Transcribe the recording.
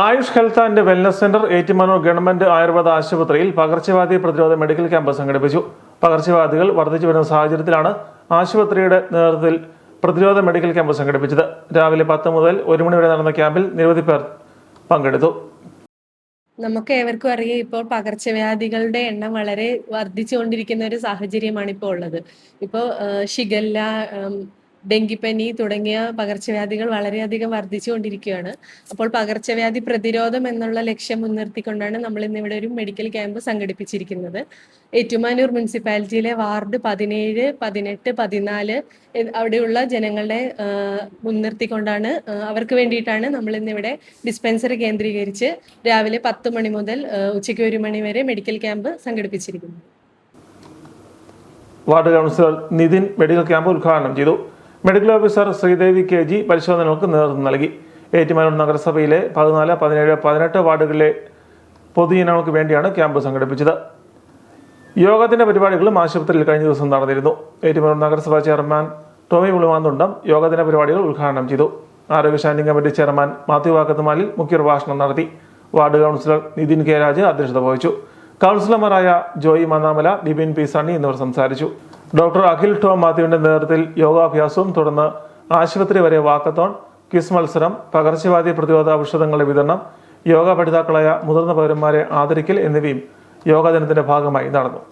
Ayush health and wellness centre Ettumanoor government Ayurveda ആശുപത്രിയിൽ പകർച്ചവ്യാധി പ്രതിരോധ മെഡിക്കൽ ക്യാമ്പ് സംഘടിപ്പിച്ചു. പകർച്ചവ്യാധികൾ വർദ്ധിച്ചു വരുന്ന സാഹചര്യത്തിലാണ് ആശുപത്രിയുടെ നേതൃത്വത്തിൽ പ്രതിരോധ മെഡിക്കൽ ക്യാമ്പ് സംഘടിപ്പിച്ചത്. രാവിലെ 10 മുതൽ 1 മണി വരെ നടന്ന ക്യാമ്പിൽ നിരവധി പേർ പങ്കെടുത്തു. നമുക്ക് ഏവർക്കും അറിയാം, ഇപ്പോൾ പകർച്ചവ്യാധികളുടെ എണ്ണം വളരെ വർദ്ധിച്ചുകൊണ്ടിരിക്കുന്ന ഒരു സാഹചര്യമാണ് ഇപ്പോൾ ഉള്ളത്. ഇപ്പോൾ ഷിഗല്ല, ഡെങ്കിപ്പനി തുടങ്ങിയ പകർച്ചവ്യാധികൾ വളരെയധികം വർദ്ധിച്ചുകൊണ്ടിരിക്കുകയാണ്. അപ്പോൾ പകർച്ചവ്യാധി പ്രതിരോധം എന്നുള്ള ലക്ഷ്യം മുൻനിർത്തിക്കൊണ്ടാണ് നമ്മൾ ഇന്നിവിടെ ഒരു മെഡിക്കൽ ക്യാമ്പ് സംഘടിപ്പിച്ചിരിക്കുന്നത്. ഏറ്റുമാനൂർ മുനിസിപ്പാലിറ്റിയിലെ വാർഡ് 17, 18, 14 അവിടെയുള്ള ജനങ്ങളെ മുൻനിർത്തിക്കൊണ്ടാണ്, അവർക്ക് വേണ്ടിയിട്ടാണ് നമ്മൾ ഇന്നിവിടെ ഡിസ്പെൻസറി കേന്ദ്രീകരിച്ച് രാവിലെ 10 മണി മുതൽ ഉച്ചയ്ക്ക് 1 മണി വരെ മെഡിക്കൽ ക്യാമ്പ് സംഘടിപ്പിച്ചിരിക്കുന്നത്. Ward councillor Nithin medical camp ഉദ്ഘാടനം ചെയ്തു. മെഡിക്കൽ ഓഫീസർ ശ്രീദേവി KG പരിശോധനകൾക്ക് നേതൃത്വം നൽകി. ഏറ്റുമാനൂർ നഗരസഭയിലെ 14, 17, 18 വാർഡുകളിലെ പൊതുജനങ്ങൾക്ക് വേണ്ടിയാണ് ക്യാമ്പ് സംഘടിപ്പിച്ചത്. യോഗത്തിന്റെ പരിപാടികളും ആശുപത്രിയിൽ കഴിഞ്ഞ ദിവസം നടന്നിരുന്നു. ഏറ്റുമാനൂർ നഗരസഭാ ചെയർമാൻ ടോമി പുളിമാന്തുണ്ടം യോഗദിന പരിപാടികൾ ഉദ്ഘാടനം ചെയ്തു. ആരോഗ്യ standing committee chairman Mathew Vakkathumalil മുഖ്യപ്രഭാഷണം നടത്തി. Ward councillor Nithin K. Raj അധ്യക്ഷത വഹിച്ചു. കൗൺസിലർമാരായ ജോയി മന്നാമല, ബിബിൻ P. സണ്ണി എന്നിവർ സംസാരിച്ചു. ഡോക്ടർ അഖിൽ ടോം മാത്യുവിന്റെ നേതൃത്വത്തിൽ യോഗാഭ്യാസവും തുടർന്ന് ആശുപത്രി വരെ വാക്കത്തോൺ, ക്വിസ് മത്സരം, പകർച്ചവ്യാധി പ്രതിരോധ ഔഷധങ്ങളുടെ വിതരണം, യോഗ പഠിതാക്കളായ മുതിർന്ന പൗരന്മാരെ ആദരിക്കൽ എന്നിവയും യോഗാ ദിനത്തിന്റെ ഭാഗമായി നടന്നു.